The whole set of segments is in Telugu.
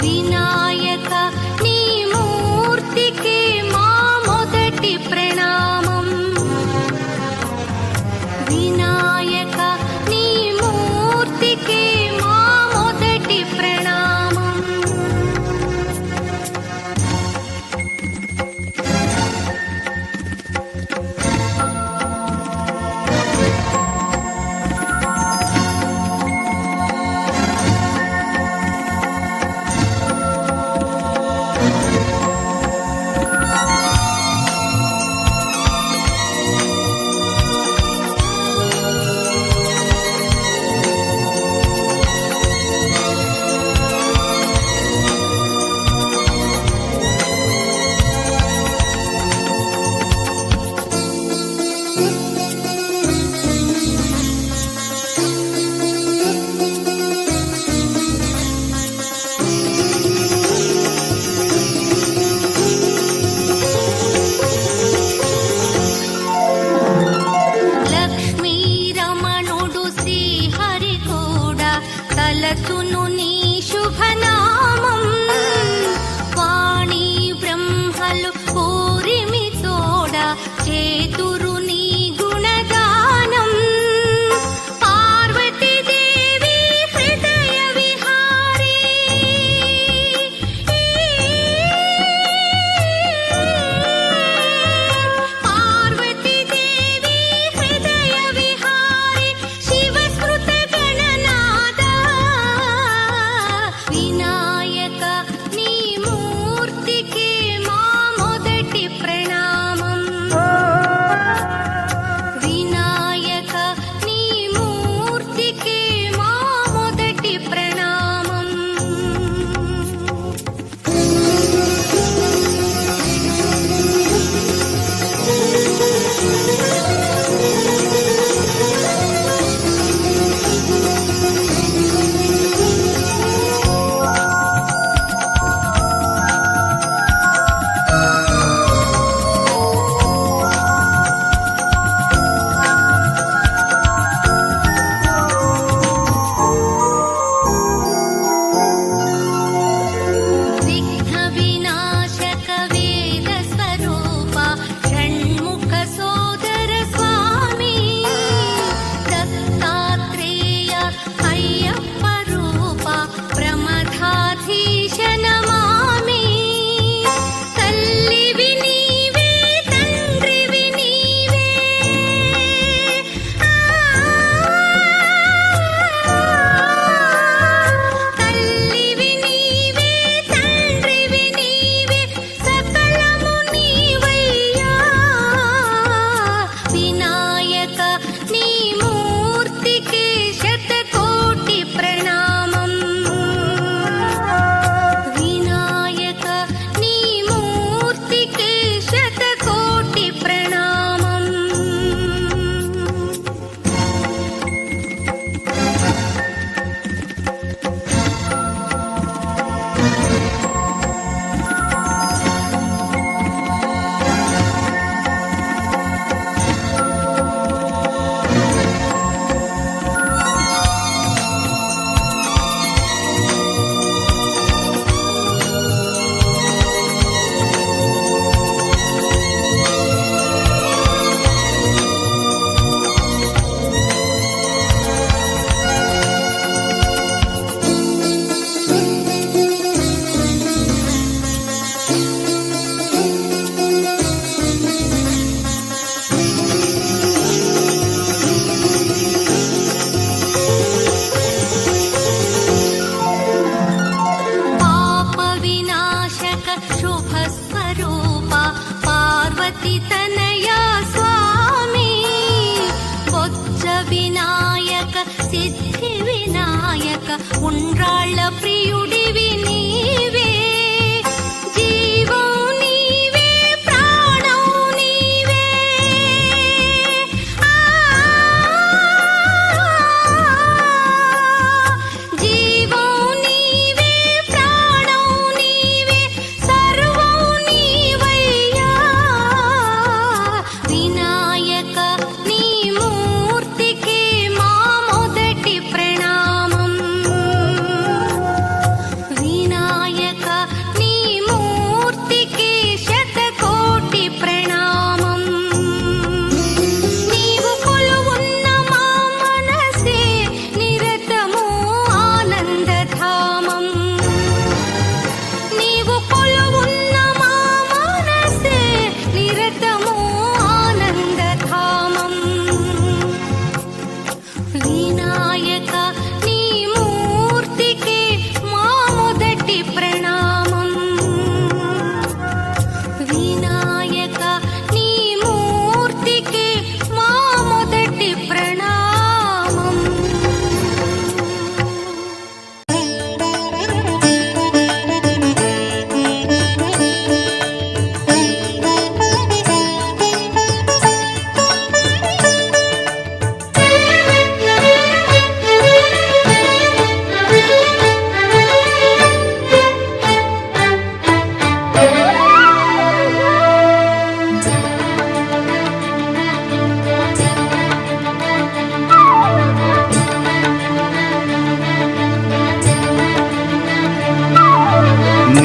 వినాయక నీ మూర్తికి మా మొదటి ప్రణామం. వినాయక నీ మూర్తికి మా మొదటి ప్రణామం.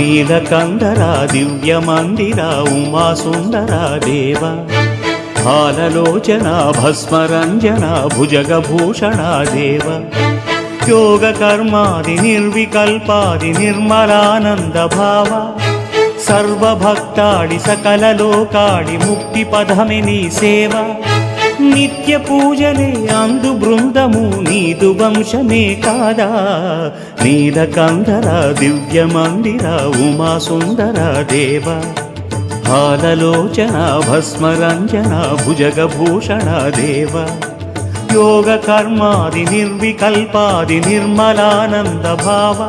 నీలకందరా దివ్యమందిరా ఉమాసుందరా దేవ హాలలోచన భస్మరంజన భుజగభూషణ దేవ యోగ కర్మాది నిర్వికల్పాది నిర్మలానంద భావ సర్వభక్తాడి సకల లోకాడి ముక్తి పదమే నీ సేవ నిత్య పూజలే అందు బృందము నీదు వంశమే కాదా నీలకందర దివ్య మందిర ఉమాసుందర దేవ హాలలోచన భస్మరంజన భుజగభూషణ దేవ యోగ కర్మాది నిర్వికల్పాది నిర్మలానంద భావ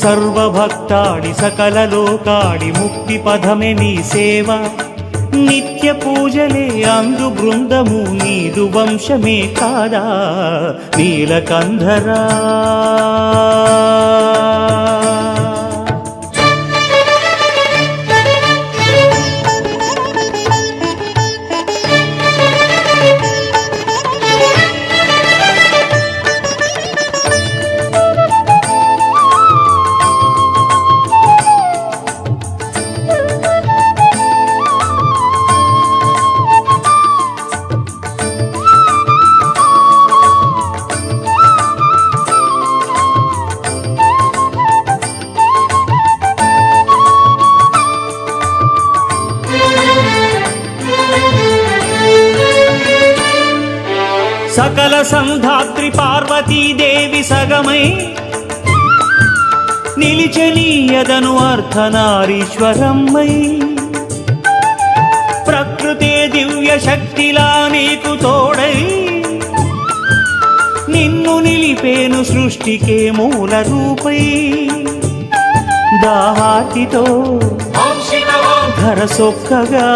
సర్వభక్తాడి సకల లోకాడి ముక్తి పదమే నీ సేవ నిత్య పూజలే అందు బృందము నీదు వంశమే కాదా నీలకంధరా సకల సంధాత్రి పార్వతీదేవి సగమై నిలిచనీయదను అర్ధనారీశ్వరమ్మై ప్రకృతే దివ్య శక్తిలా నీకు తోడై నిన్ను నిలిపేను సృష్టికే మూల రూపై దాహాతితో ధర సొక్కగా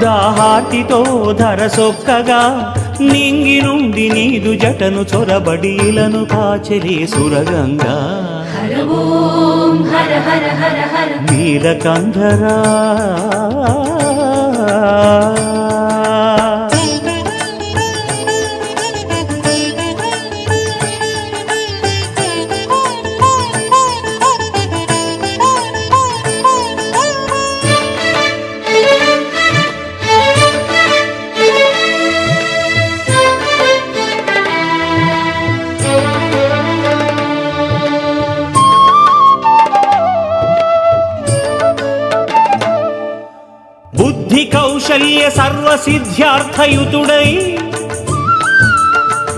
దాహాతితో ధర సొక్కగా నింగి నుండి నీదు జటను చొరబడీలను కాచెలే సురగంగా నీలకంధరా బుద్ధి కౌశల్య సర్వసిద్ధ్యార్థయుతుడై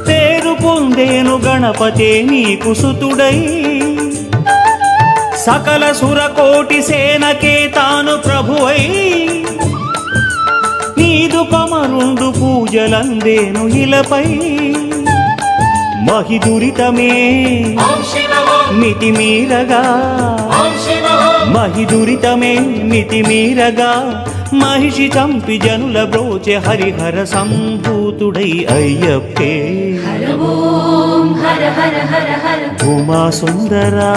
పేరు పొందేను గణపతే నీకు సుతుడై సకల సురకోటి సేనకే తాను ప్రభువై నీదు కమరుండు పూజలందేను ఇలపై మహిదురితమే మితిమీరగా మహిదురితమే మితిమీరగా మహిషి చంపి జనుల బ్రోచె హరిహర సంభూతుడై అయ్యప్పే ఉమా సుందరా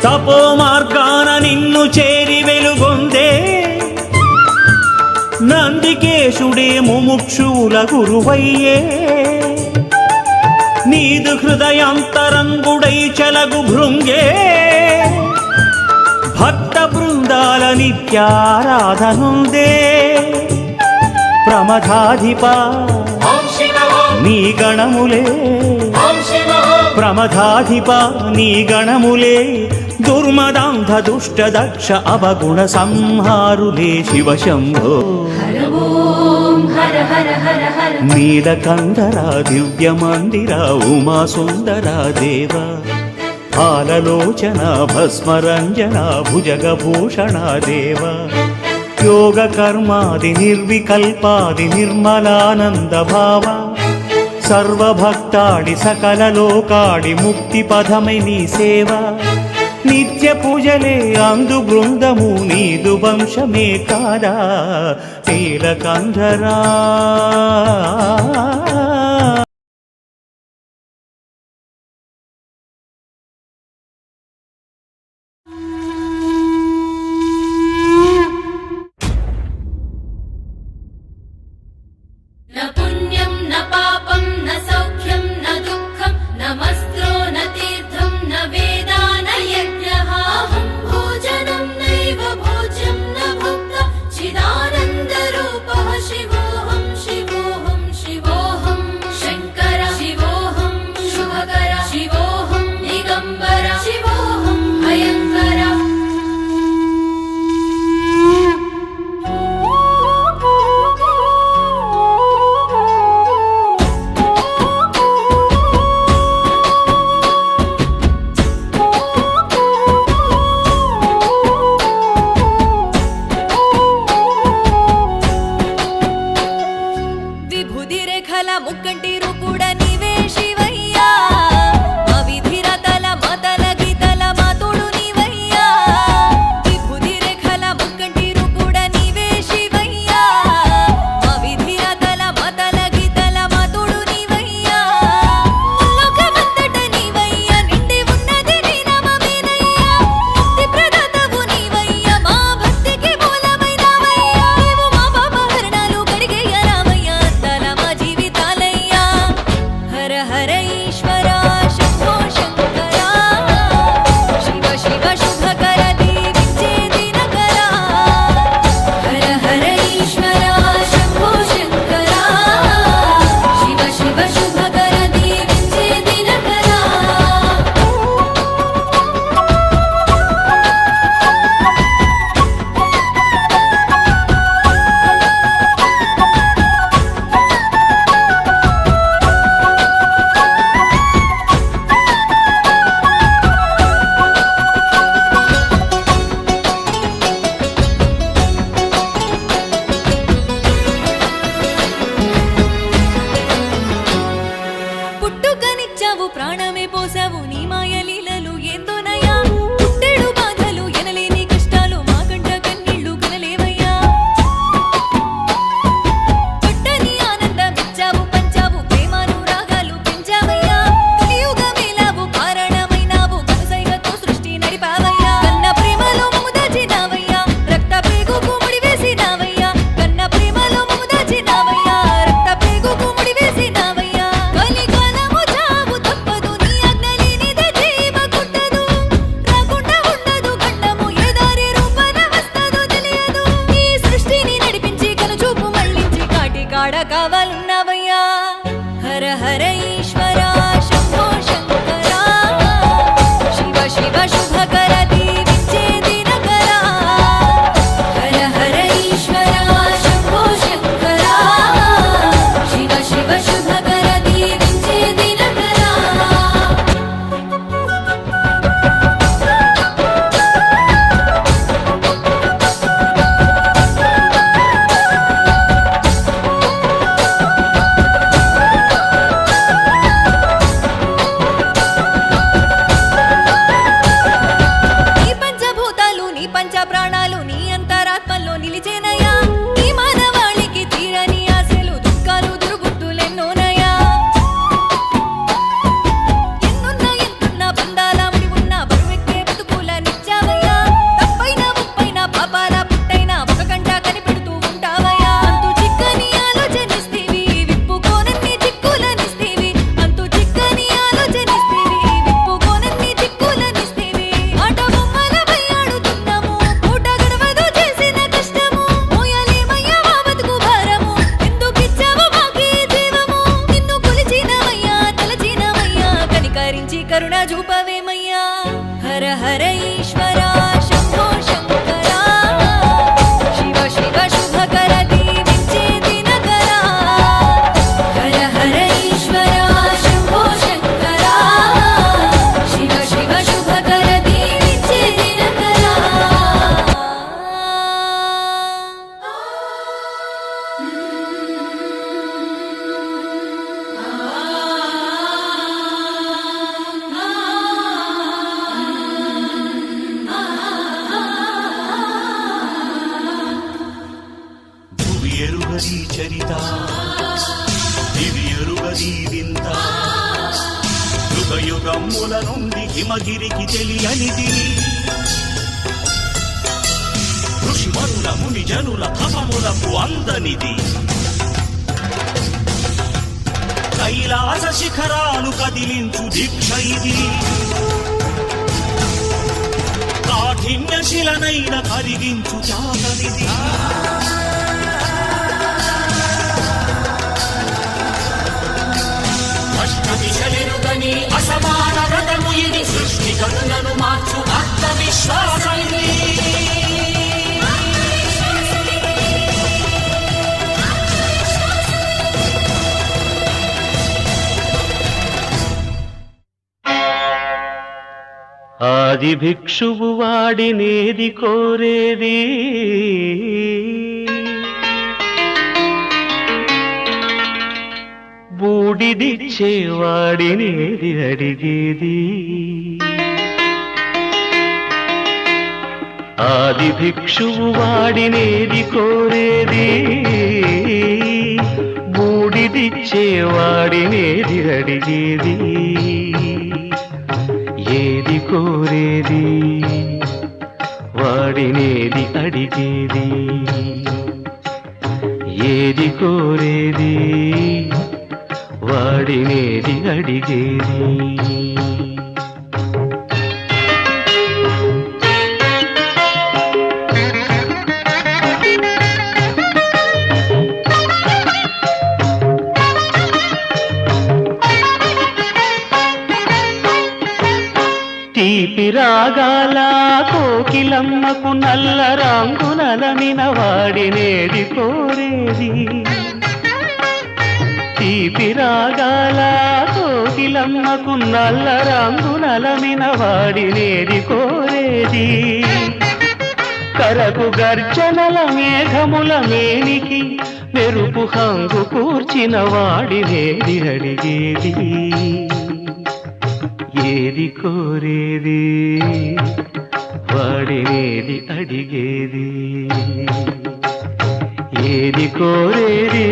తపో మార్గాన నిన్ను చేరి వెలుగొందే నందికేశుడే ముముక్షుల గురువయ్యే నీదు హృదయాంతరంగుడై చలగు భృంగే భక్త బృందాల నిత్యారాధనుందే ప్రమథాధిప నీ గణములే ప్రమథాధిప నీ గణములే దుర్మదాంధ దుష్ట దక్ష అవగుణ సంహారులే శివ శంభో నీలకంధర దివ్య మందిర ఉమా సుందర దేవ హాలలోచన భస్మరంజన భుజగభూషణ దేవ యోగ కర్మాది నిర్వికల్పాది నిర్మలానంద భావ సర్వభక్తాడి సకల లోకాడి ముక్తి పదమై నీ సేవ నిత్య పూజలే అందు బృందము నీదు వంశమే కాదా నీలకంధరా न पुण्यं न पापं न सौख्यं न दुःखं न मस्त्रो न तीर्थं न वेदा न यज्ञः अहं भोजनं नैव भोज्यं न भुक्ता चिदानन्दरूपः शिवोऽहं शिवोऽहं शिवोऽहं शङ्कर शिवोऽहं शुभकर शिवोऽहं दिगम्बर शिवोऽहं भयङ्कर ముక్కంటిరు కూడా నీవే శివయ్యా అవిధిరతల మతల గీతల మాతుడు నీవయ్యా విభూది రేఖల ముక్కంటిరు కూడా నీవే శివయ్యా అవిధిరతల మతల గీతల మాతుడు నీవయ్యా లోకమంతట నీవయ్యా నిండి ఉన్నది నీ నామమేనయ్యా ముక్తి ప్రదాతవు నీవయ్యా మా భక్తికి మూలమైనవయ్యా నీవు మా పాపహరణాలు కడిగేయరావయ్యా అంతల మా జీవితాలయ్యా హర హర ఈశ్వర శంభో శంకర శివ శివ శుభకర దీవించే దినకర హర హర ఈశ్వర శంభో శంకర శివ శివ శుభకర దీవించే దినకర పుట్టుకనిచ్చావు ప్రాణమే పోసావు నీ మాయ లీలలు ఏందోనయ్యా పుట్టెడు బాధలు ఎనలేని కష్టాలు మా కంట కన్నీళ్లు కనలేవయ్యా పట్టని ఆనందమిచ్చావు పంచావు ప్రేమాను రాగాలు పెంచావయ్యా కలియుగమేలావు కారణమైనావు కనుసైగతో సృష్టి నడిపావయ్యా కన్న ప్రేమలో మము దాచినావయ్యా రక్త పేగుకు ముడి వేసినావయ్యా కన్న ప్రేమలో మము దాచినావయ్యా రక్త పేగుకు ముడి వేసినావయ్యా కలికాలము చావు తప్పదు నీ ఆజ్ఞ లేనిదే జీవ కుట్టదు రాకుండా ఉండదు గండము ఏ దారి రూపన వస్తదో తెలియదు ఈ సృష్టిని నడిపించి కనుచూపు మళ్ళించి కాటి కాడ కావాలున్నావయ్యా హర హర ఈశ్వర శంభో శంకర శివ శివ శుభకర దీవించే దినకర హర హర ఈశ్వర శంభో శంకర శివ శివ శుభకర దీవించే దినకర ఎరుగది చరిత ఇది ఎరుగది వింత యుగ యుగముల నుండి హిమగిరికి తెలియనిది ఋషివరుల ముని జనుల తపములకు అందనిది కైలాస శిఖరాలు కదిలించు దీక్ష ఇది కాఠిన్య శిలనైన కరిగించు త్యాగనిది అష్టదిశలెరుగని అసమాన వ్రతము ఇది సృష్టి గతులను మార్చు ఆత్మవిశ్వాసం ఇది ఆది భిక్షువు వాడినేది కోరేది బూడిదిచ్చేవాడినేది అడిగేది ఆది భిక్షువు వాడినేది కోరేది బూడిదిచ్చేవాడినేది అడిగేది ఏది కోరేది వాడినేది అడిగేది ఏది కోరేది వాడినేది అడిగేది తీపి రాగాల కోకిలమ్మకు నల్ల రంగునలమిన వాడినేది కోరేది తీపి రాగాల కోకిలమ్మకు నల్ల రంగునలమిన వాడినేది కోరేది కరకు గర్జనల మేఘముల మేనికి మెరుపు హంగు కూర్చిన వాడినేది అడిగేది ఏది కోరేది వాడినేది అడిగేది ఏది కోరేది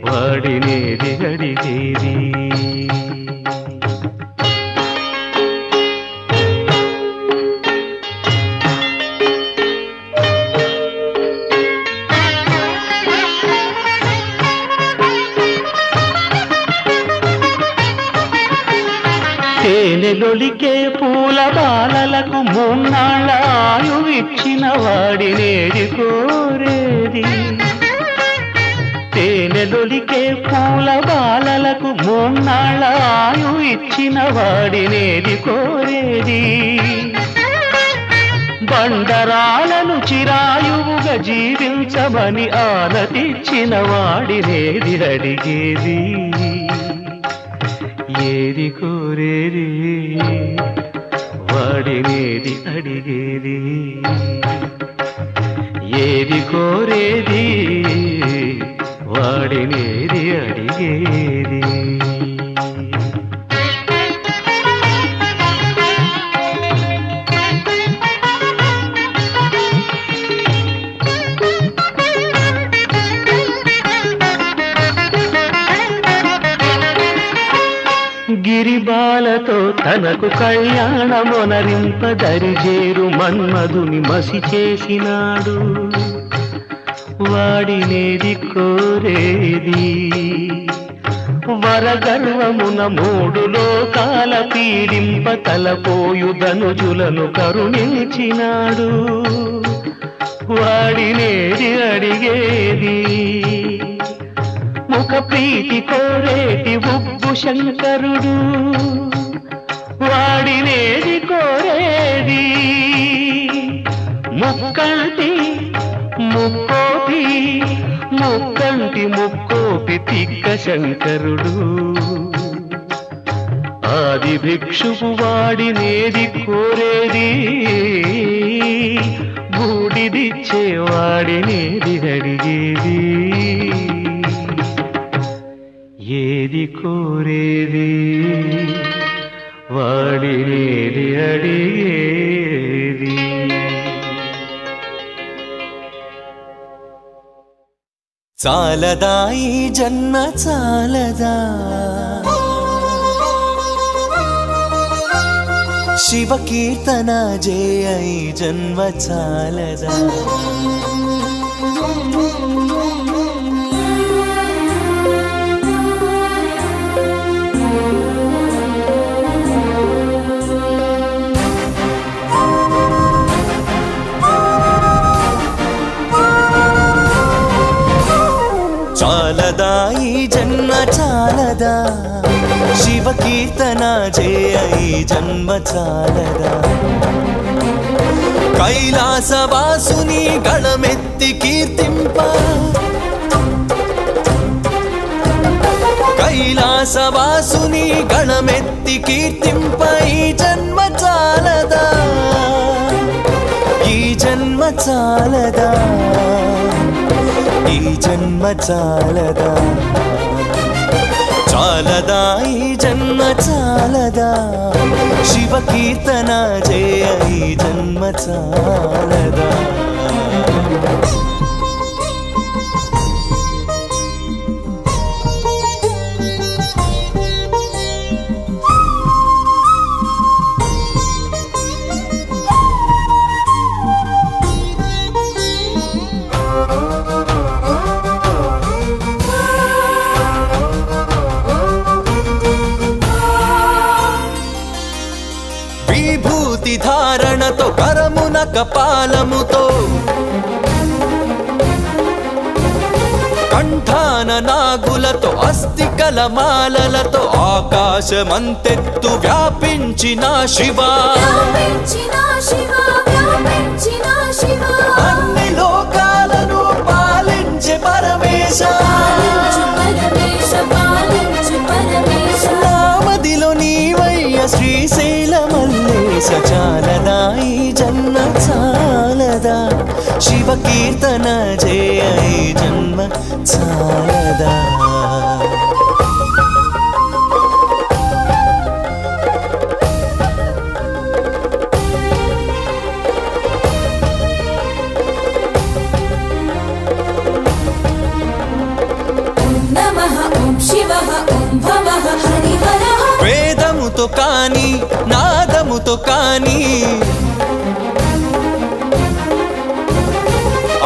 వాడినేది అడిగేది తేనెలొలికే పూల బాలలకు మూన్నాళ్ళ ఆయువిచ్చిన వాడినేది కోరేది తేనెలొలికే పూల బాలలకు మూన్నాళ్ళ ఆయువిచ్చిన వాడినేది కోరేది బండరాలను చిరాయువుగా జీవించమని ఆనతిచ్చిన వాడినేది అడిగేది ఏది కోరేది వాడినేది అడిగేది ఏది కోరేది వాడినేది అడిగేది గిరిబాలతో తనకు కళ్యాణమొనరింప దరిజేరు మన్మధుని మసి చేసినాడు వాడినేది కోరేది వరగర్వమున మూడు లోకాల పీడింప తలపోయు ధనుజులను కరుణించినాడు వాడినేది అడిగేది ముఖ ప్రీతి కోరేటి ఉబ్బు శంకరుడు వాడినేది కోరేది ముక్కంటి ముక్కోపి ముక్కంటి ముక్కోపి తిక్క శంకరుడు ఆది భిక్షువు వాడినేది కోరేది బూడిదిచ్చేవాడినేది అడిగేది ఏది కోరేది వాడినేది అడిగేది చాలదా ఈ జన్మ చాలదా శివ కీర్తన జయ ఈ జన్మ చాలదా చాలదా ఈ జన్మ చాలదా శివ కీర్తన జయ ఈ జన్మ చాలదా కైలాసవాసుని గళమెత్తి కీర్తింప కైలాసవాసుని గళమెత్తి కీర్తింప ఈ జన్మ చాలదా ఈ జన్మ చాలదా ఈ జన్మ చాలదా చాలదా ఈ జన్మ చాలదా శివ కీర్తన జయ ఈ జన్మ చాలదా ధారణతో కరమున కపాలముతో కంఠాన నాగులతో అస్థికల మాలలతో ఆకాశమంతెత్తు వ్యాపించిన శివా అన్ని లోకాలను పాలించే పరమేశ నామదిలో నీవయ్య శ్రీశైల మల్లేశ చాలదా ఈ జన్మ చాలదా శివ కీర్తన జయ ఈ జన్మ చాలదా వేదముతో కాని నాదముతో కాని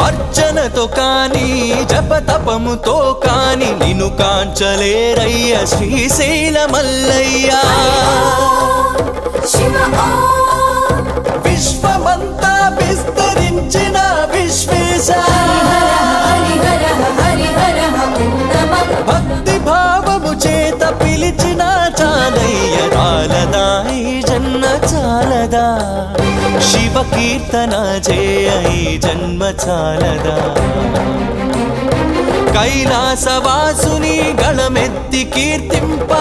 అర్చనతో కాని జపతపముతో కాని నిన్ను కాంచలేరయ్య శ్రీశైల మల్లయ్య విశ్వమంతా విస్తరించిన విశ్వేశ భక్తి భావము చేత పిలిచిన చాలయ్య చాలదా ఈ జన్మ చాలదా శివ కీర్తన జయ ఈ జన్మ చాలదా కైలాసవాసుని గళమెత్తి కీర్తింప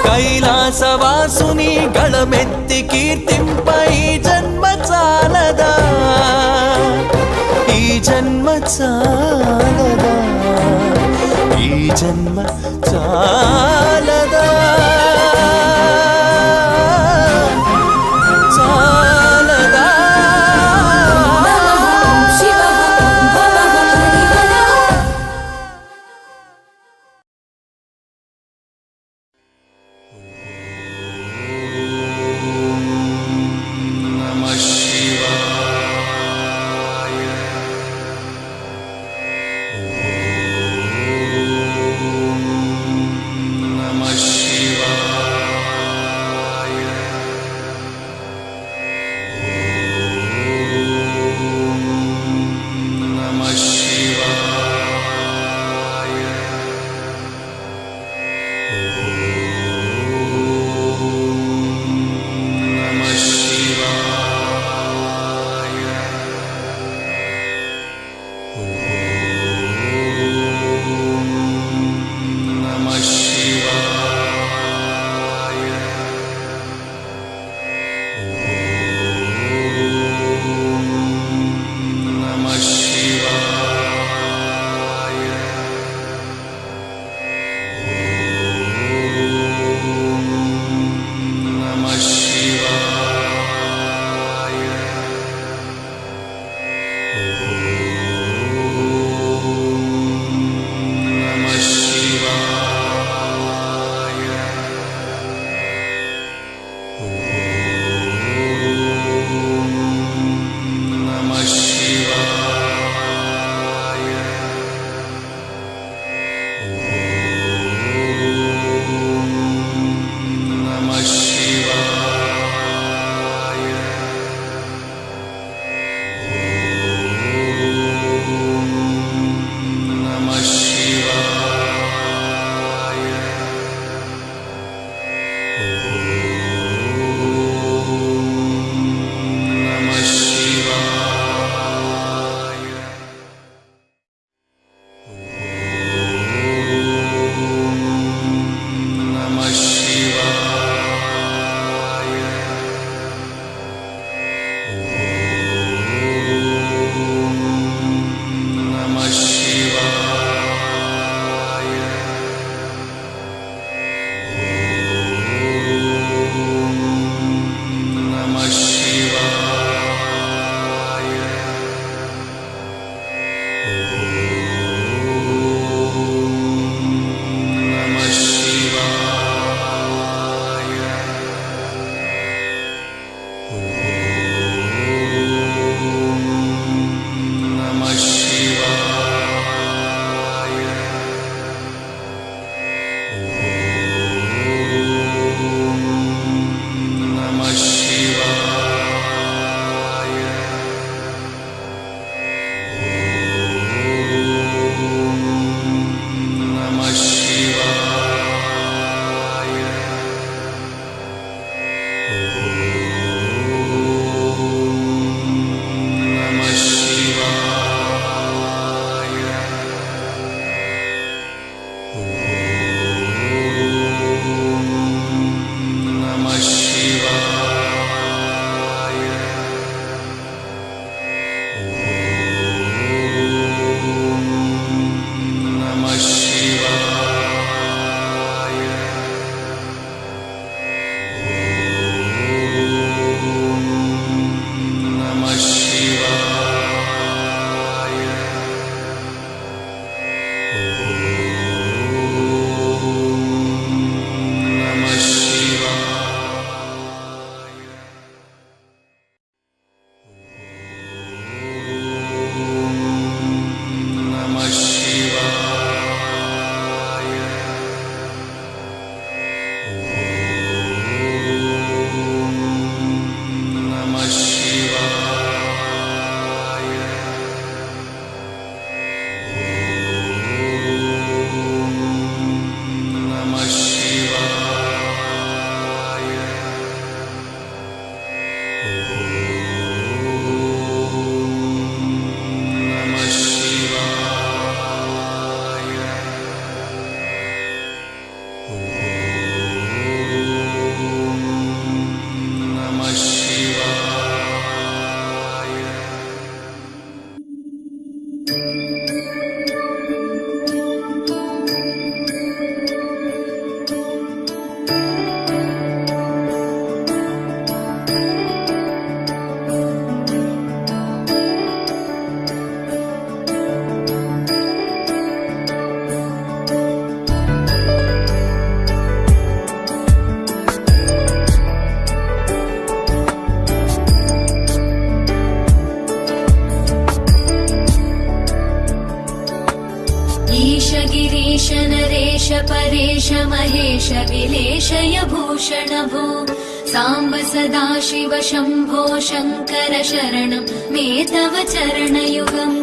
కైలాసవాసుని గళమెత్తి కీర్తింప ఈ జన్మ చాలదా ఈ జన్మ చాలదా ఈ జన్మ చాలదా చాలదా నమః महेश विलेशय भूषण भो साम्ब सदा शिव शम्भो शङ्कर शरणं मे तव चरणयुगम्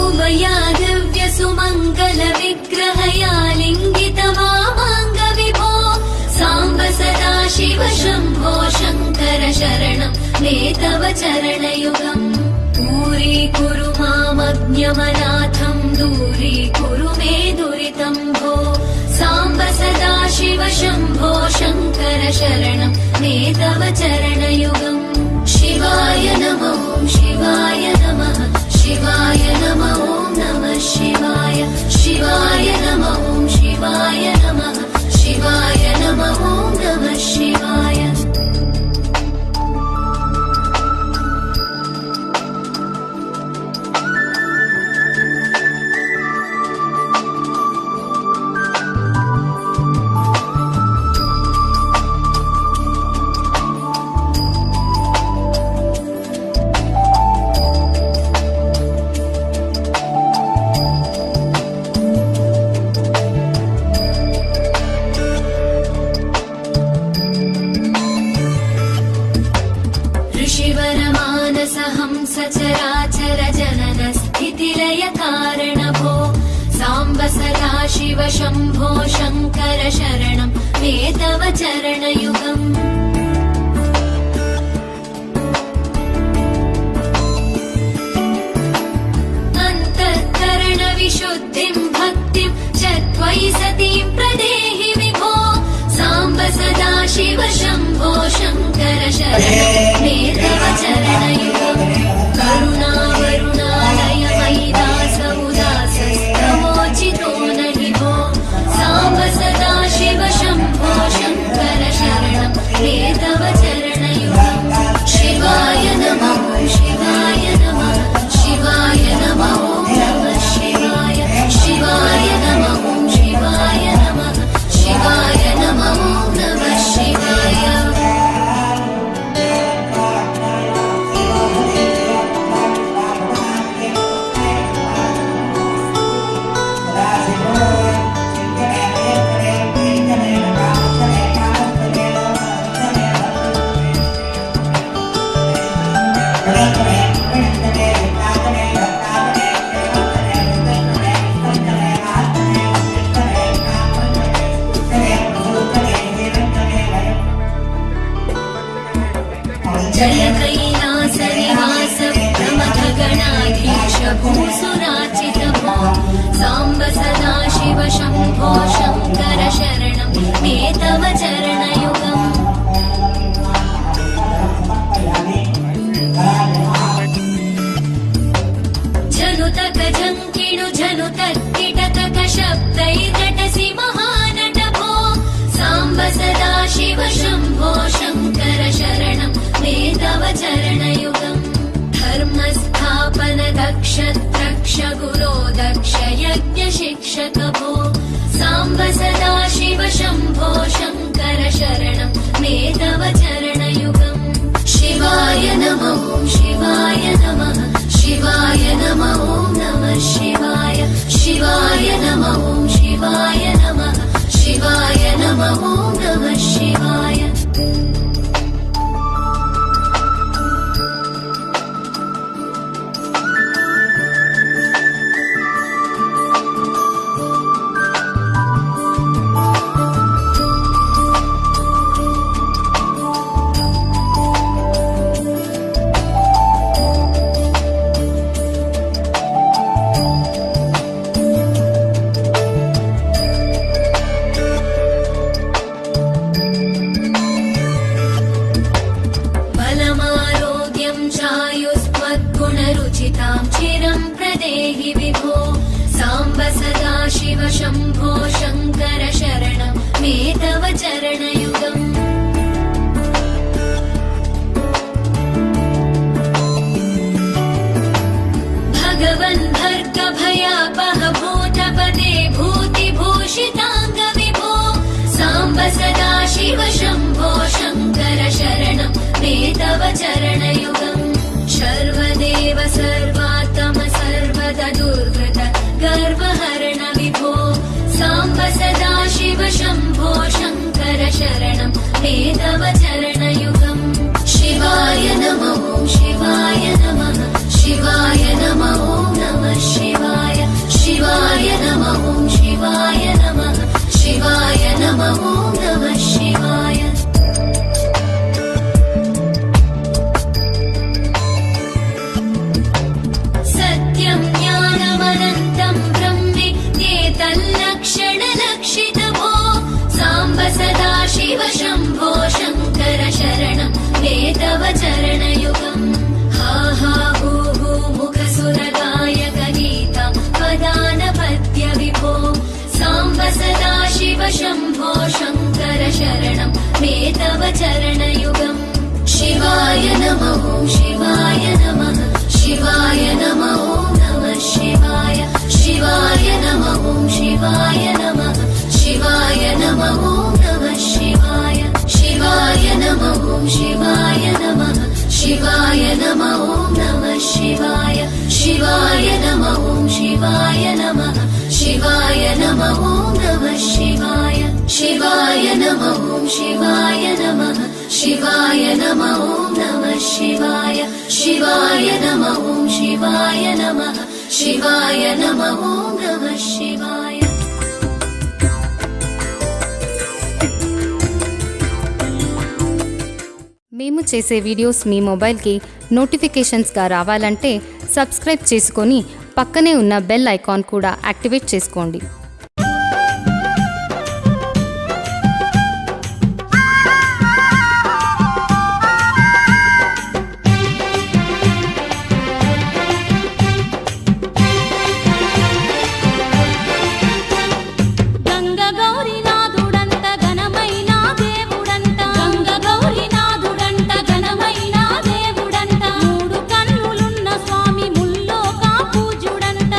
उमया दिव्य सुमङ्गल विग्रहया लिङ्गित वामाङ्ग विभो साम्ब सदा शिव शम्भो शङ्कर शरणं मे तव चरणयुगम् दूरीकुरु मामज्ञमनाथं दूरीकुरु मे दुरितं भो साम्ब सदा शिव शम्भो शङ्कर शरणं मे तव चरणयुगम् शिवाय नमो शिवाय नमः शिवाय नमो नमः शिवाय शिवाय नमो शिवाय नमः शिवाय नमो नमः शिवाय सचराचर जनन स्थितिलय कारण भो साम्ब सदा शिव शम्भो शङ्कर शरणं मे तव चरणयुगम् अन्तःकरण विशुद्धिं भक्तिं च त्वयि सतीं प्रदेहि विभो साम्ब सदा शिव शम्भो शङ्कर शरणं मे तव चरणयुगम् करुणा वरुणालय वैदास उदासस्तवोचितो नहि भो साम्ब सदा शिव शम्भो शङ्कर शरणं मे तव चरणयुगम् शिवाय नमः शिवाय नमः शिवाय नमो नमः शिवाय शिवाय नमः शिवाय नमः शिवाय नमो नमः शिवाय जय कैलास निवास प्रमथ गणाधीश भूसुराचित भो साम्ब सदा शिव शम्भो शङ्कर शरणं मे तव चरणयुगम् जनुतक जङ्किणु जनुतक्किटतक शब्दैर्नटसि महानट भो साम्ब सदा शिव शम्भो शङ्कर शरणं मे तव चरणयुगम् धर्मस्थापन दक्ष द्रक्ष गुरो दक्ष यज्ञ शिक्षक भो साम्ब सदा शिव शम्भो शङ्कर शरणं मे तव चरणयुगम् शिवाय नमो शिवाय नमः शिवाय नमो नमः शिवाय शिवाय नमो शिवाय नमः शिवाय नमो नमः शिवाय गुणरुचितां चिरं प्रदेहि विभो साम्ब सदा शिव शम्भो शङ्कर शरणं मे तव चरणयुगम् भगवन् भर्ग भयापह भूतपते भूतिभूषिताङ्ग विभो साम्ब सदा शिव शम्भो शङ्कर शरणं मे तव चरणयुगम् सर्वदेव सर्वात् तव चरणयुगम् शिवाय नमः शिवाय नमः शिवाय नमः नमः शिवाय शिवाय नमः शिवाय नमः शिवाय नमः नमः शिवाय शिवाय नमः शिवाय नमः शिवाय नमः नमः शिवाय शिवाय नमः शिवाय नमः शिवाय नमः नमः शिवाय शिवाय नमः शिवाय नमः शिवाय नमः नमः शिवाय शिवाय नमः शिवाय नमः शिवाय नमः नमः शिवाय మేము చేసే వీడియోస్ మీ మొబైల్కి నోటిఫికేషన్స్గా రావాలంటే సబ్స్క్రైబ్ చేసుకొని పక్కనే ఉన్న బెల్ ఐకాన్ కూడా యాక్టివేట్ చేసుకోండి. మూడు కన్నులున్న స్వామి ముల్లోకా పూజుడంట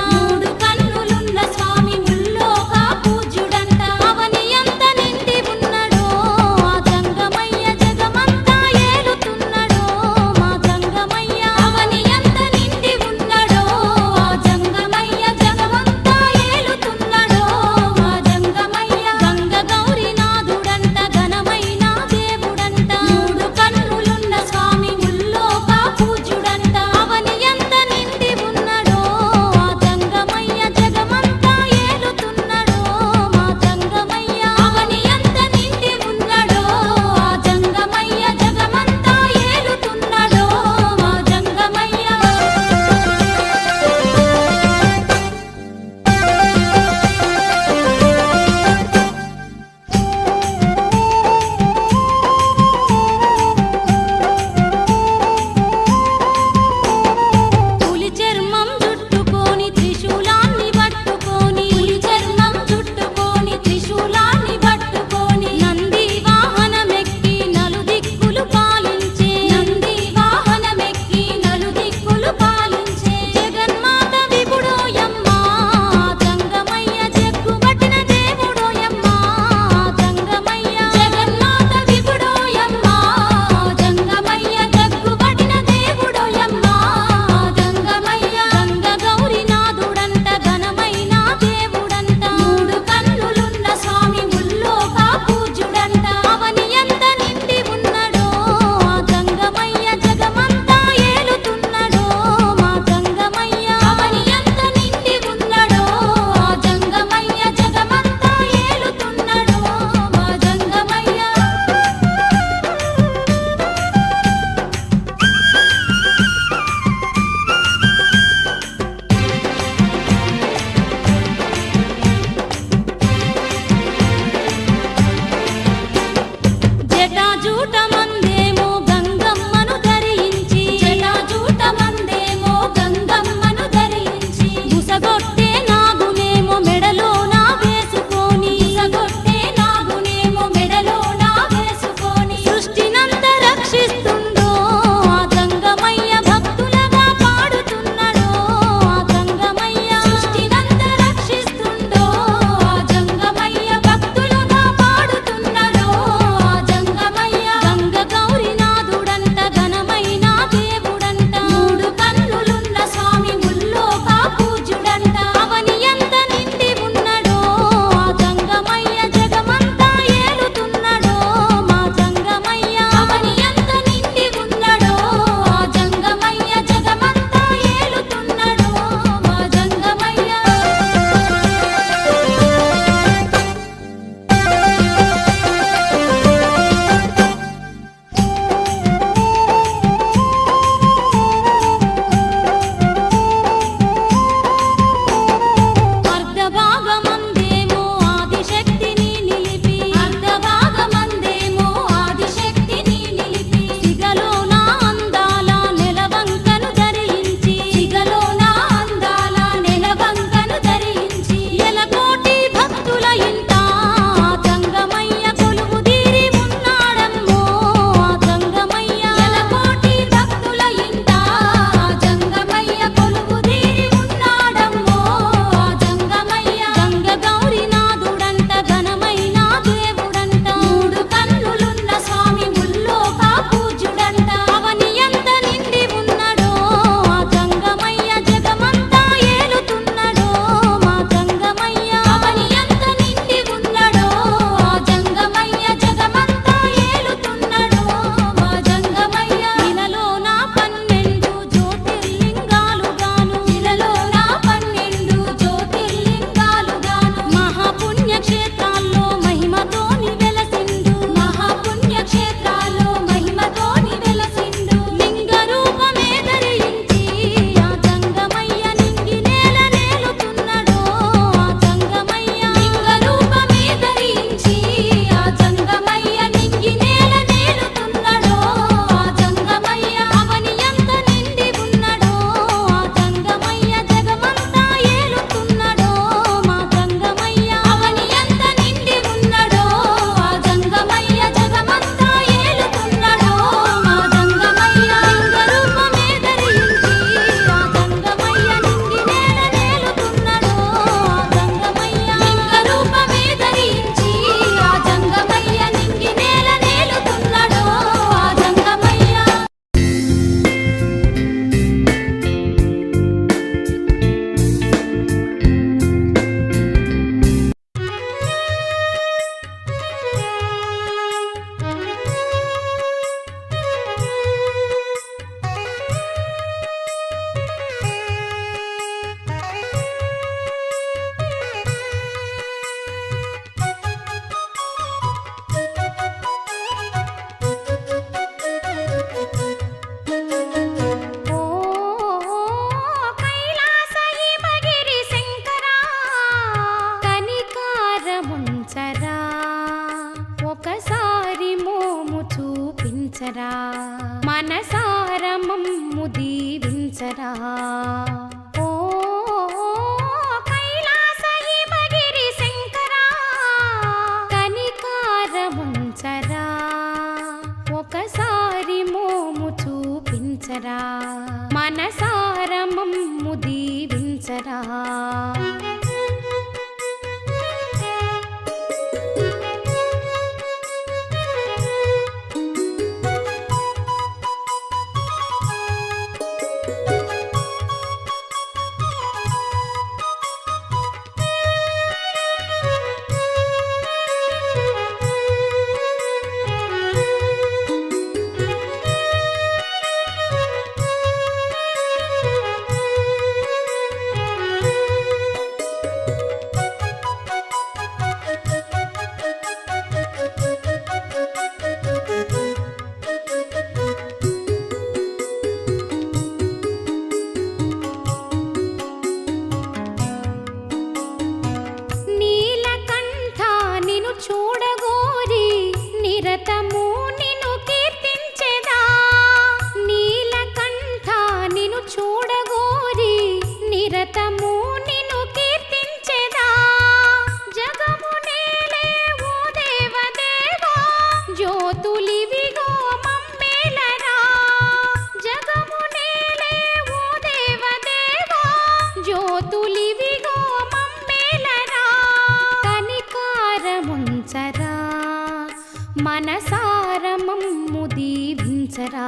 మనసార మమ్ము దీవించరా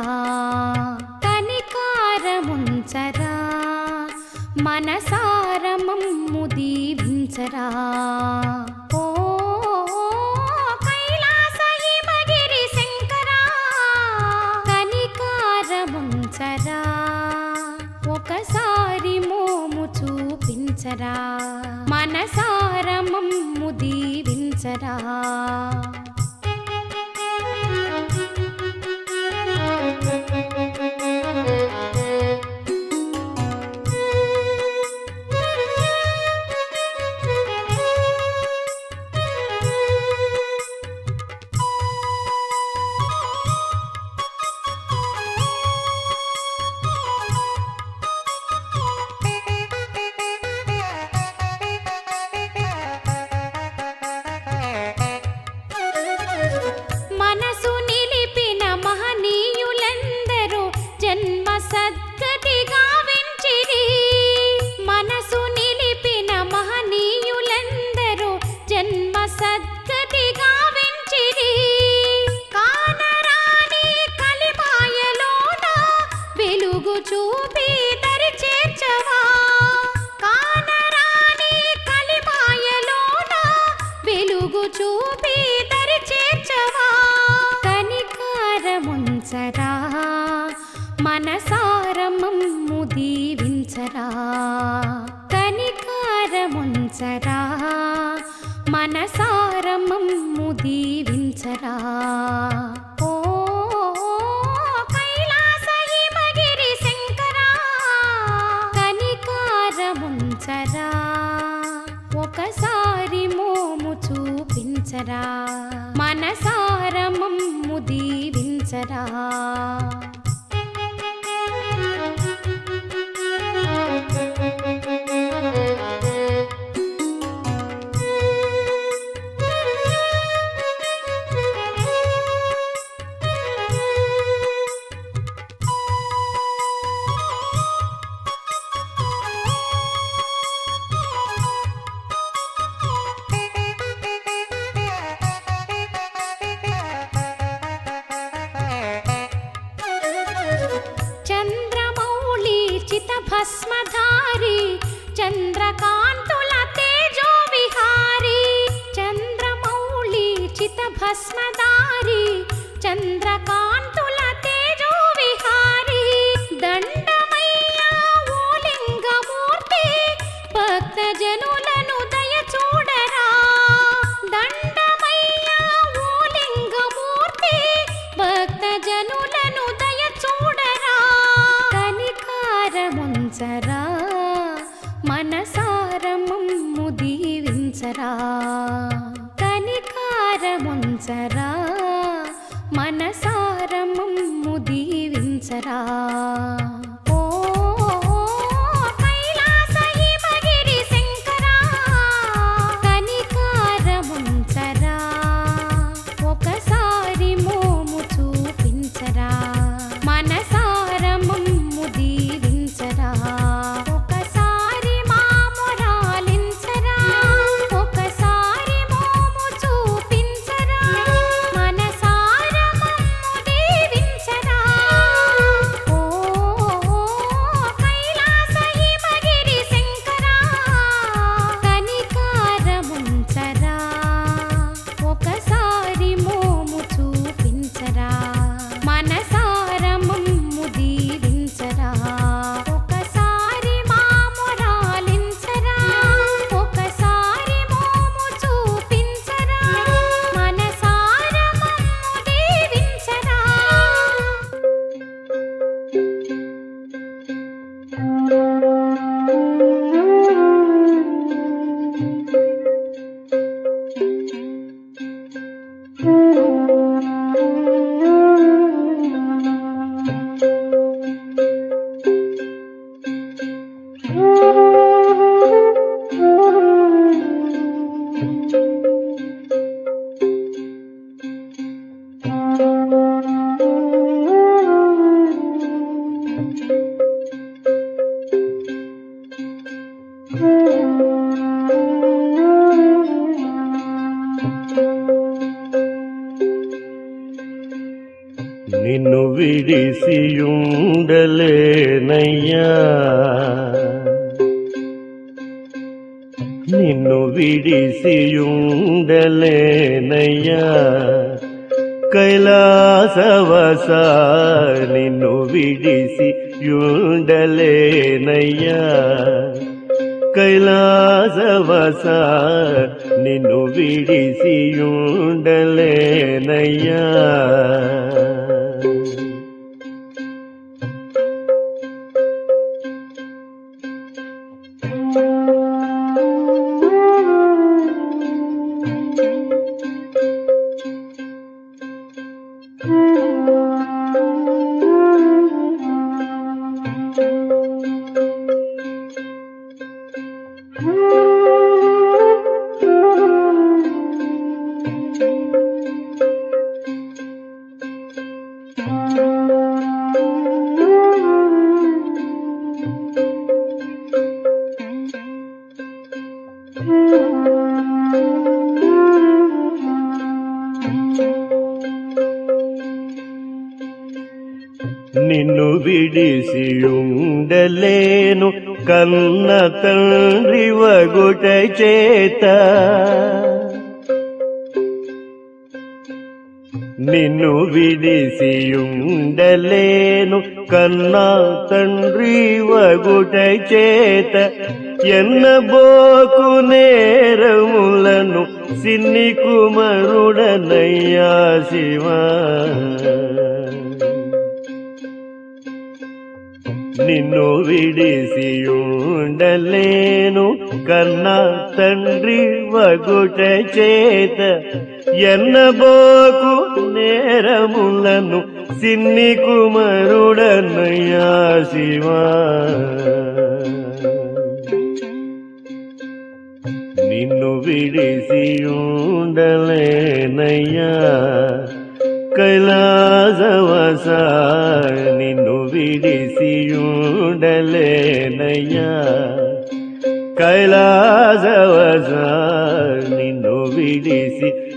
కనికారముంచరా మనసార మమ్ము దీవించరా ఓ కైలాస హిమగిరి శంకరా కనికారముంచరా ఒకసారి మోము చూపించరా మనసార మమ్ము దీవించరా మనసు నిలిపిన మహనీయులందరూ జన్మ సద్గతిగా వెంచిరి మనసు నిలిపిన మహనీయులందరూ జన్మ సద్గతిగా వెంచిరి కానరాని కలిమాయలోన వెలుగు చూపి దరి చేర్చవా కానరాని కలిమాయలోన వెలుగు చూపి దరి చేర్చవా కనికారముంచరా మనసార మమ్ము దీవించరా కనికారముంచరా మనసార మమ్ము దీవించరా ఓ కైలాస హిమగిరి శంకరా కనికారముంచరా ఒకసారి మోము చూపించరా మనసార మమ్ము దీవించరా చంద్రమౌళి చిత భస్మధారి చంద్రకాంతుల తేజో విహారి చంద్రమౌళి చిత భస్మధారి చంద్రకాంతుల తేజో విహారి దండమయ్యా ఓ లింగమూర్తి భక్త జనులను దయ చూడరా దండమయ్యా ఓ లింగమూర్తి భక్త జనులను దయ చూడరా కనికారముంచరా మనసార మమ్ము దీవించరా కనికారముంచరా మనసార మమ్ము దీవించరా ఓ కైలాస హిమగిరి శంకరా కనికారముంచరా ఒకసారి మోము చూపించరా మనసార మమ్ము దీవించరా ఒకసారి మామురాలించరా ఒకసారి మోము చూపించరా మనసార మమ్ము దీవించరా ఓ నిన్ను విడిసియుండలేనయ్యా నిన్ను విడిసియుండలేనయ్యా కైలాసవస నిన్ను విడిసియుండలేనయ్యా కైలాసవస నిన్ను విడిసియుండలేనయ్యా నిన్ను విడిసియుండలేను కన్న తండ్రి వగుట చేత నిన్ను విడిసియుండలేను కన్నా తండ్రి వగుట చేత ఎన్నబోకు నేరములను సిన్ని కుమరుడనయ్యా శివా నిన్ను విడిసియుండలేను కన్నా తండ్రి వగుట చేత ఎన్నబోకు నేరములను సిన్ని కుమరుడనయ్యా శివా నిన్ను విడిసియుండలేనయ్యా కైలాసవస నిన్ను విడిసియుండలేనయ్యా కైలాసవస నిన్ను విడిసియుండలేనయ్యా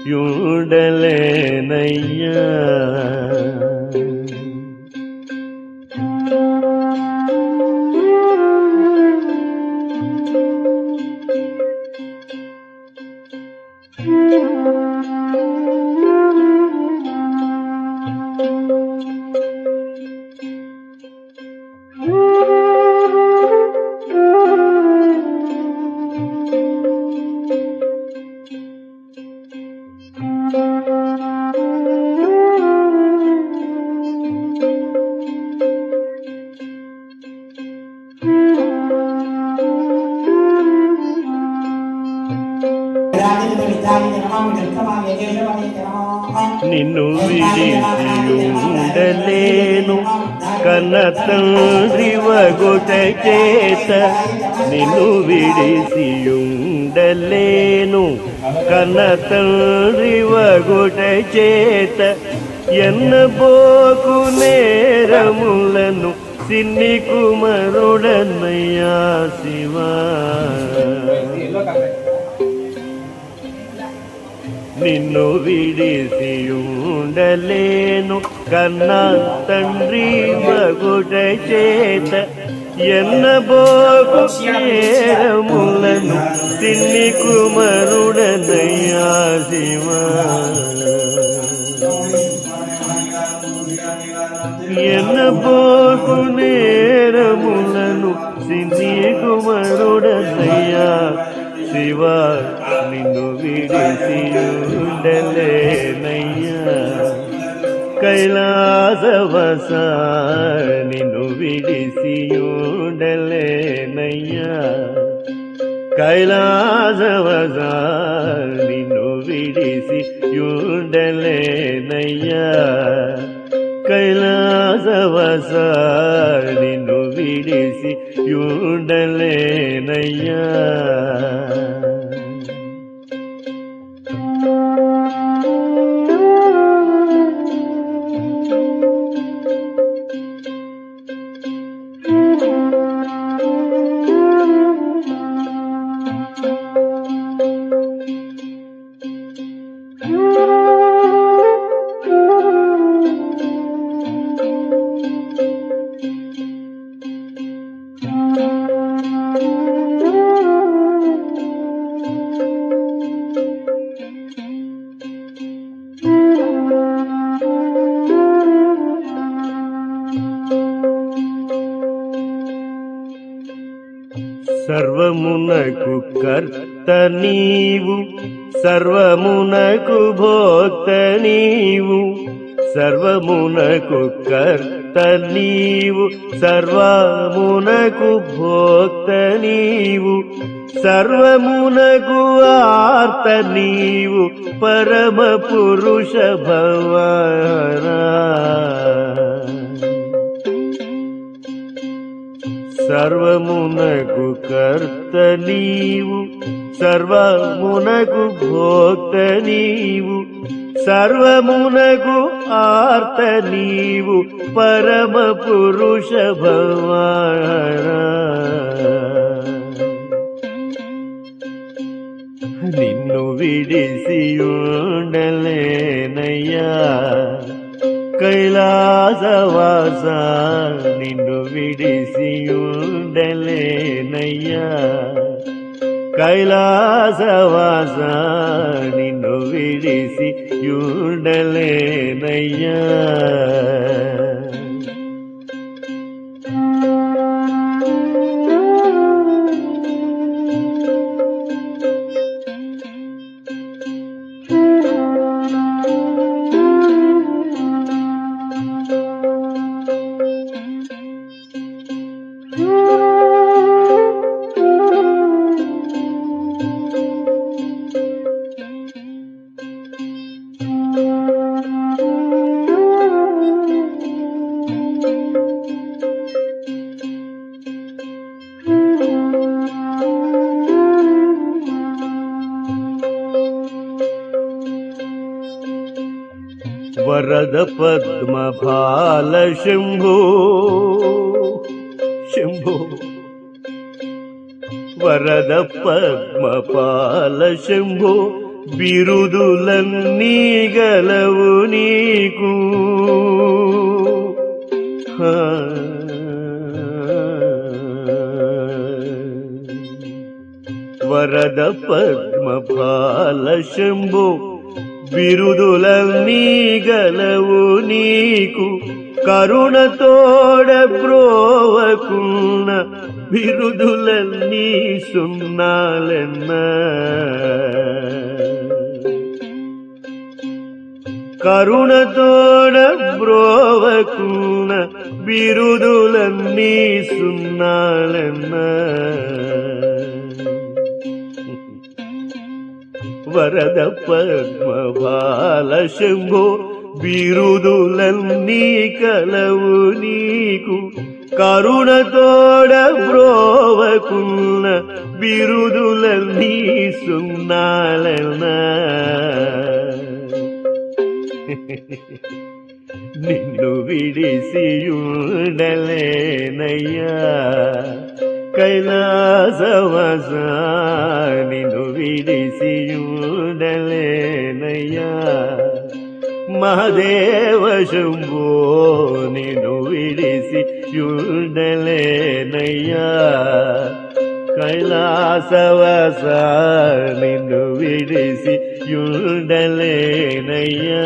నిన్ను విడిసియుండలేను కన్న తండ్రి వగుట చేత నిన్ను విడిసియుండలేను కన్న తండ్రి వగుట చేత ఎన్నబోకు నేరములను సిన్ని కుమరుడనయ్యా శివా నిన్ను విడిసియుండలేను కన్నా తండ్రి వగుట చేత ఎన్నబోకు నేరములను సిన్ని కుమరుడనయ్యా శివా ఎన్నబోకు నేరములను సిన్ని కుమరుడనయ్యా శివా నిన్ను విడిసియుండలేనయ్యా కైలాసవస నిన్ను విడిసియుండలేనయ్యా కైలాసవస నిన్ను విడిసియుండలేనయ్యా కైలాసవస నిన్ను విడిసియుండలేనయ్యా సర్వమునకు కర్త నీవు, సర్వమునకు భోక్త నీవు, సర్వమునకు కర్త నీవు, సర్వమునకు భోక్త నీవు, సర్వమునకు ఆర్త నీవు, పరమ పురుష భవారా. సర్వమునకు కర్త నీవు, సర్వమునకు భోక్త నీవు, సర్వమునకు ఆర్త నీవు, పరమ పురుష భవారా. నిన్ను విడిసి ఉండలేనయ్యా కైలాసవాస, నిన్ను విడిసి ఉండలేనయ్యా కైలాసవాస, నిన్ను విడిసి ఉండలేనయ్యా. వరద పద్మపాల శంభో శంభో, వరద పద్మపాల శంభో, బిరుదులన్నీ గలవు నీకు. వరద పద్మపాల శంభో, బిరుదులన్నీ గలవు నీకు, కరుణతోడ బ్రోవకున్న బిరుదులన్నీ సున్నాలెన్న. కరుణతోడ బ్రోవకున్న బిరుదులన్నీ సున్నాలెన్న. వరద పద్మపాల శంభో, బిరుదులన్నీ కలవు నీకు, కరుణతోడ బ్రోవకున్న బిరుదులన్నీ సున్నాలెన్న. నిన్ను విడిసి ఉండలేనయ్యా కైలాసవాస, నిన్ను విడిసి ఉండలేనయ్యా మహాదేవ శంభో, నిన్ను విడిసి ఉండలేనయ్యా కైలాసవాస, నిన్ను విడిసి ఉండలేనయ్యా.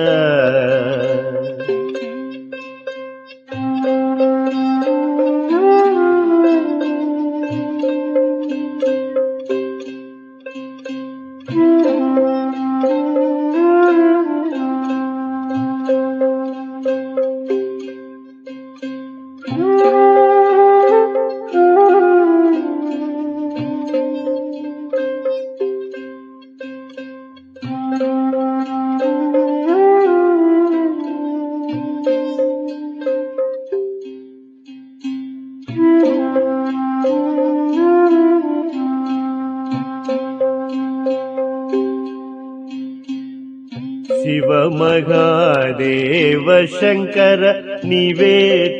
శివ మహాదేవ శంకర, నీవే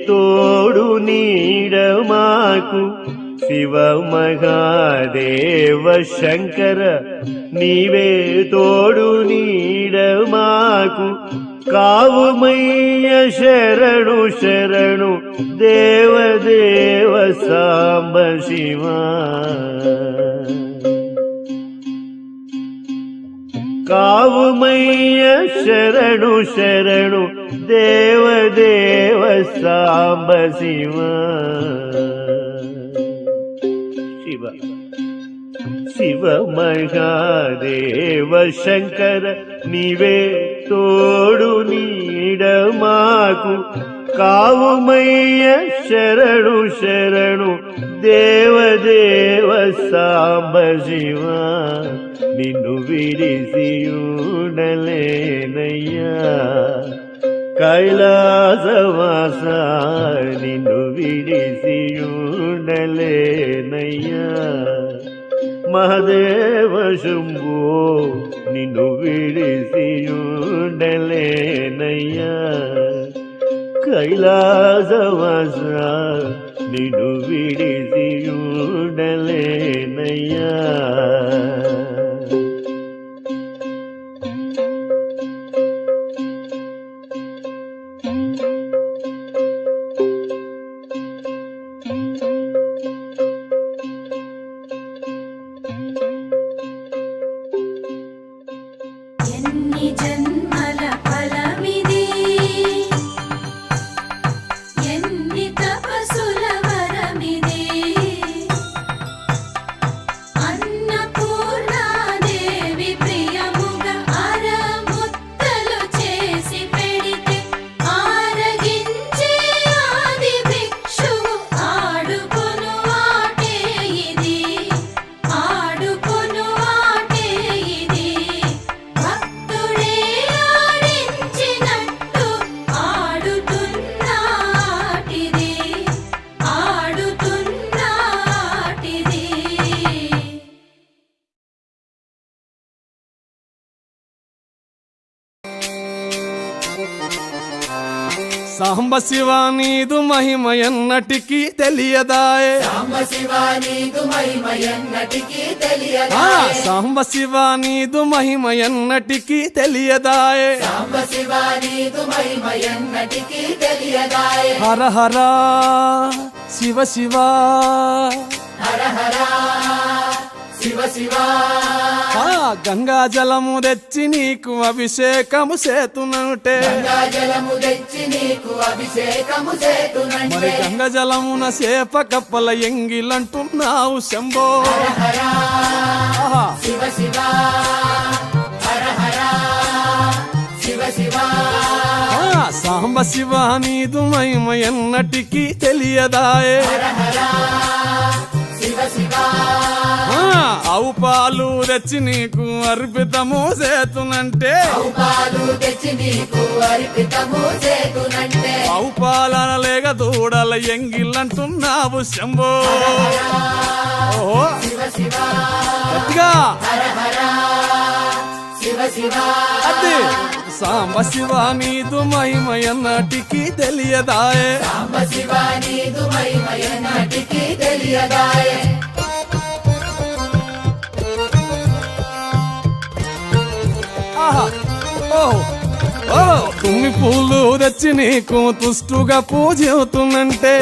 తోడు నీడ మాకు. శివ మహాదేవ శంకర, నీవే తోడు నీడ మాకు. కావుమయ్య శరణు శరణు దేవదేవ సాంబ శివా. కావుమయ్య శరణు శరణు దేవదేవ సాంబ శివా. శివ శివ మహాదేవ శంకర నీవే తోడు నీడ మాకు కావుమయ్య శరణు శరణు దేవదేవ సాంబ శివ నిన్ను విడిసియుడలేనయ్యా కైలాసవాస నిన్ను విడిసియుడలేనయ్యా మహదేవ శంభో నిన్ను విడిసియుడలేనయ్యా కైలాసవాస నిన్ను విడిసియుడలేనయ్యా ఎన్ని జన్మల ఫలమిది ఎన్ని తపసుల వరమిది అన్నపూర్ణాదేవి ప్రియముగా అరముత్తలు చేసి పెడితే ఆరగించే ఆది భిక్షువు ఆడుకొను ఆటే ఇది ఆడుకొను ఆటే ఇది భక్తుడే ఆడించినట్టు ఆడుతున్నాటిది ఆడుతున్నాటిది సాంబ శివ నీదు మహిమ ఎన్నటికీ తెలియదాయే సాంబ శివ నీదు మహిమ ఎన్నటికీ తెలియదాయే హర హర శివ శివ గంగా జలము తెచ్చి నీకు అభిషేకము సేతునంటే మరి గంగా జలమున సేప కప్పల ఎంగిలంటున్నావు శంభో సాంబ శివ నీదు మహిమ ఎన్నటికీ తెలియదాయే ఆవు పాలు తెచ్చి నీకు అర్పితము చేతునంటే ఆవు పాలన లేక దూడల ఎంగిలంటున్నావు శంభో ఓహో గట్టిగా అదే సాంబ శివ నీదు మహిమ ఎన్నటికీ తెలియదాయే ఆహా ఓహో ఓ తుమ్మి పూలు తెచ్చి నీకు తుష్టుగా పూజవుతున్నంటే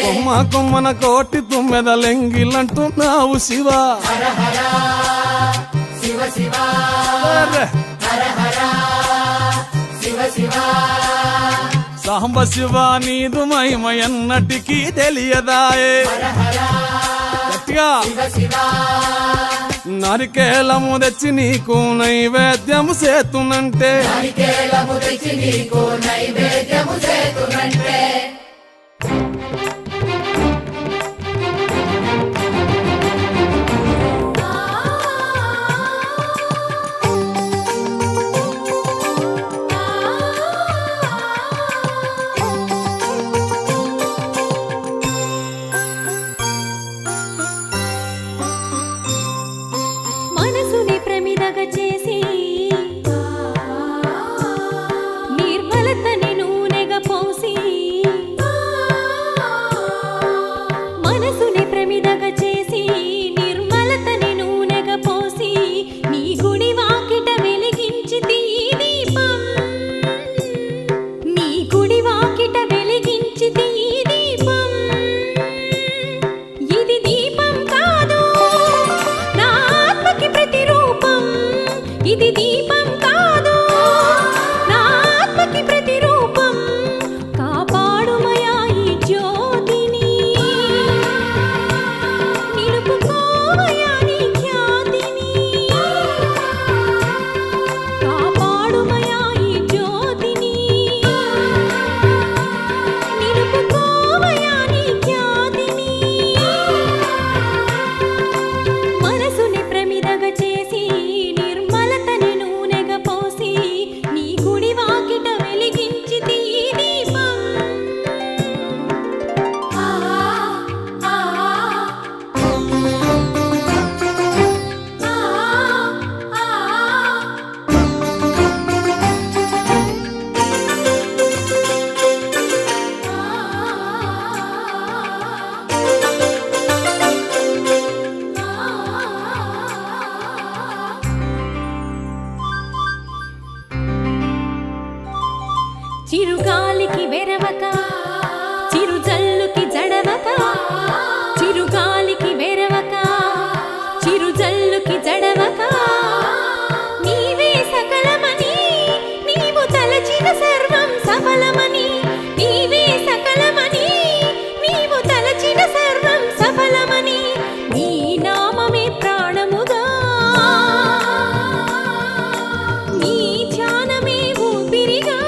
కొమ్మ కొమ్మన కోటి తుమ్మెదలెంగిలంటున్నావు శివ సాంబ శివ నీదు మహిమ ఎన్నటికీ తెలియదాయే గట్టిగా నరికేలము తెచ్చి నీకు నైవేద్యము సేతునంటే మనసుని ప్రమిదగ చేసి నిర్మలతని నూనెగా పోసి మనసుని ప్రమిదగ చేసి నిర్మలతని నూనెగా పోసి నీ గుడి వాకిట వెలిగించితి ఈ దీపం నీ గుడి వాకిట వెలిగించితి ఈ దీపం ఇది దీపం కాదు నా ఆత్మకి ప్రతిరూపం ఇది దీపం కాదు నా ఆత్మకి ప్రతిరూపం కాపాడుమయా ఈ జ్యోతి చిరుగాలికి వెరవక చిరుజల్లుకి జడవక చిరుగాలికి వెరవక చిరుజల్లుకి జడవక నీవే సకలమని నీవు తలచిన సర్వం సఫలమని నీవే సకలమని నీవు తలచిన సర్వం సఫలమని నీ నామమే ప్రాణముగా నీ ధ్యానమే ఊపిరిగా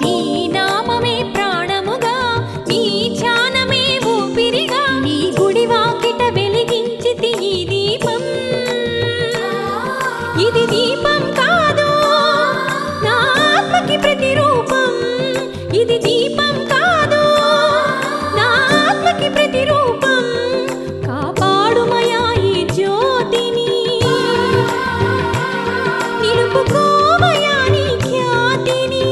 నీ నామమే ప్రాణముగా నీ ధ్యానమే ఊపిరిగా నీ గుడి వాకిట వెలిగించితి ఈ దీపం ఇది దీపం కాదు నా ఆత్మకి ప్రతిరూపం ఇది దీపం కాదు నా ఆత్మకి ప్రతిరూపం కాపాడుమయా ఈ జ్యోతిని నిలుపుకోమయా నీ ఖ్యాతిని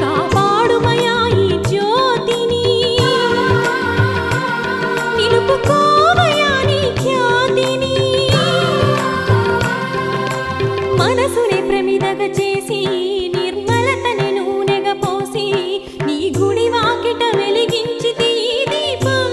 కాపాడుమయా ఈ జ్యోతిని నిలుపుకోమయా నీ ఖ్యాతిని మనసునే ప్రమిదగ చేసి నిర్మలతని నూనెగ పోసి నీ గుడి వాకిట వెలిగించితి ఈ దీపం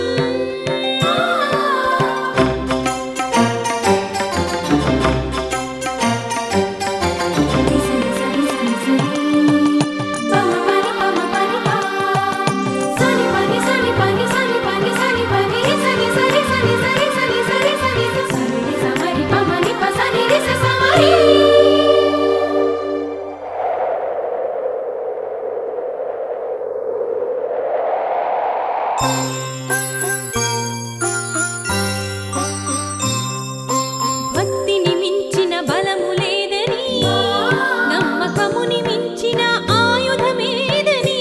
భక్తిని మించిన బలము లేదని నమ్మకముని మించిన ఆయుధమేదని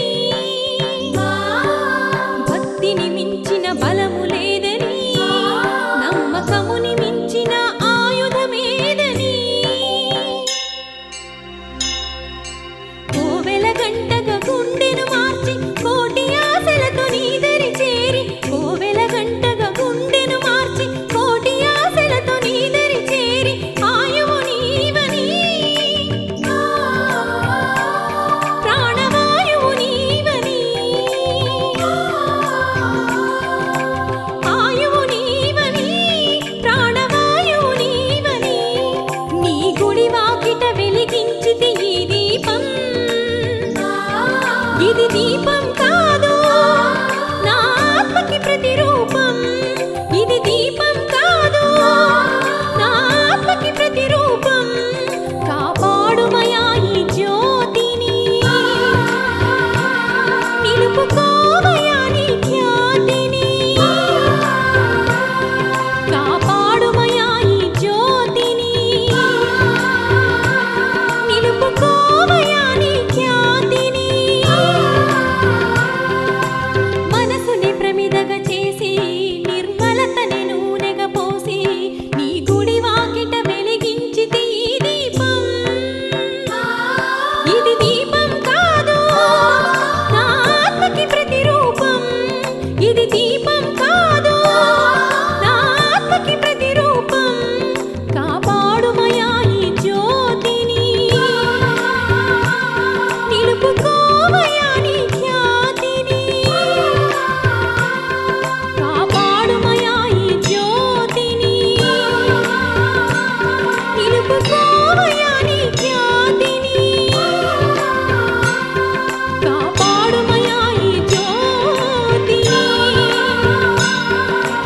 భక్తిని మించిన బలము లేదని నమ్మకముని మించిన ఆయుధమేదని కోవెల గంటగా గుండెను మార్చి కోటి ఆశలతో నీదరి చేరి కోవెల గంటగా గుండెను మార్చి కోటి ఆశలతో నీదరి చేరి ఆయువు నీవని ప్రాణవాయువు నీవని ఆయువు నీవని ప్రాణవాయువు నీవని నీ గుడి వాకిట వెలిగించితి ఈ దీపం ఇది దీపం కాదు నా ఆత్మకి ప్రతిరూపం ఇది దీపం కాదు నా ఆత్మకి ప్రతిరూపం కాపాడుమయా ఈ జ్యోతిని నిలుపుకోమయా నీ ఖ్యాతిని కాపాడుమయా ఈ జ్యోతిని నిలుపుకోమయా నీ ఖ్యాతిని మనసుని ప్రమిదగ చేసి నిర్మలతని నూనెగ పోసి నీ గుడి వాకిట వెలిగించితి ఈ దీపం ఇది దీపం కాదు నా ఆత్మకి ప్రతిరూపం ఇది దీపం కాదు నా ఆత్మకి ప్రతిరూపం కాపాడుమయా ఈ జ్యోతిని నిలుపుకోమయా నీ ఖ్యాతిని కాపాడుమయా ఈ జ్యోతిని నిలుపుకోమయా నీ ఖ్యాతిని కాపాడుమయా ఈ జ్యోతిని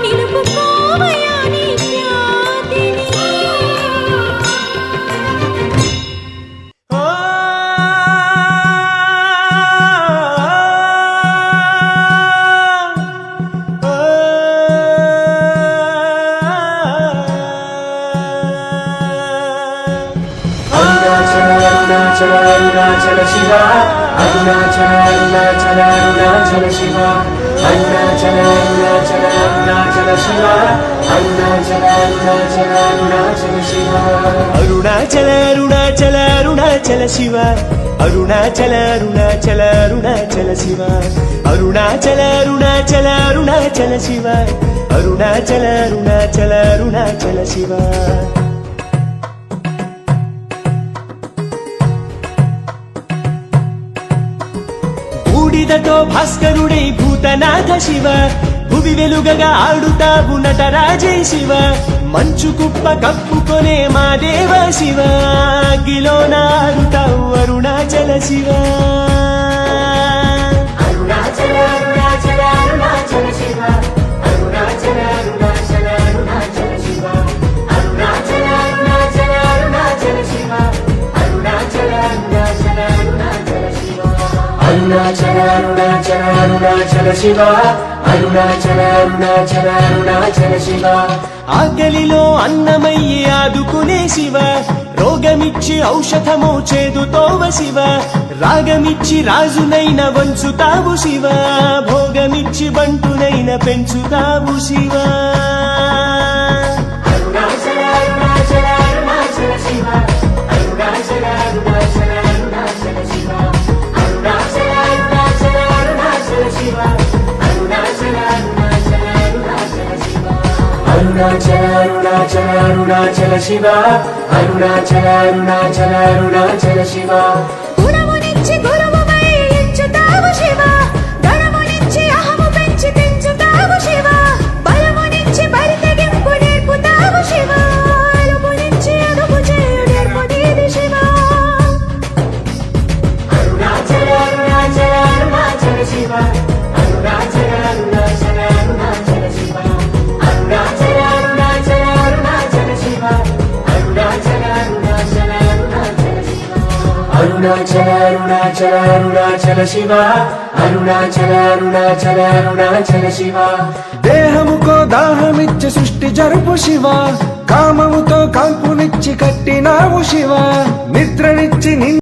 నిలుపుకోమయా నీ ఖ్యాతిని అరుణాచల శివ అరుణాచల అరుణాచల అరుణాచల శివ అరుణాచల అరుణాచల అరుణాచల శివ అరుణాచల అరుణాచల అరుణాచల శివ అరుణాచల అరుణాచల అరుణాచల శివ అరుణాచల అరుణాచల అరుణాచల శివ అరుణాచల అరుణాచల అరుణాచల శివ అరుణాచల అరుణాచల అరుణాచల శివ బూడిదతో భాస్కరుడై భూతనాథ శివ భువి వెలుగగా ఆడుతావు నటరాజే శివ మంచు కుప్ప కప్పుకొనే మా దేవ శివ అగ్గిలో నాడుతావు అరుణాచల శివ అరుణాచల అరుణాచల అరుణాచల శివ అరుణాచల అరుణాచల అరుణాచల శివ అరుణాచల అరుణాచల అరుణాచల శివ అరుణాచల అరుణాచల అరుణాచల శివ అరుణాచల అరుణాచల అరుణాచల శివ అరుణాచల అరుణాచల అరుణాచల శివ ఆకలిలో అన్నమయ్యి ఆదుకునే శివ రోగమిచ్చి ఔషధము చేదుతోవ శివ రాగమిచ్చి రాజునైన వంచుతావు శివ భోగమిచ్చి బంటునైన పెంచుతావు శివ అరుణాచల అరుణాచల అరుణాచల శివ అరుణాచల అరుణాచల అరుణాచల శివ అరుణాచల అరుణాచల అరుణాచల శివ అరుణాచల అరుణాచల అరుణాచల శివ అరుణాచల అరుణాచల అరుణాచల శివ అరుణాచల అరుణాచల అరుణాచల శివ గుణమునిచ్చి గురువుమై ఎంచుతావు శివ గణమునిచ్చి అహము పెంచి పెంచుతావు శివ బలమునిచ్చి బరితెగింపు నేర్పుతావు శివ అలుపునిచ్చి అదుపు చేయు నేర్పు నీది శివ అరుణాచల అరుణాచల అరుణాచల శివ అరుణాచల అరుణాచల అరుణాచల శివ అరుణాచల అరుణాచల అరుణాచల శివ అరుణాచల అరుణాచల అరుణాచల శివ అరుణాచల అరుణాచల అరుణాచల శివ అరుణాచల అరుణాచల అరుణాచల శివ దేహముకో దాహమిచ్చి సృష్టి జరుపు శివ కామముతో కాల్పునిచ్చి కట్టినావు శివ నిద్రనిచ్చి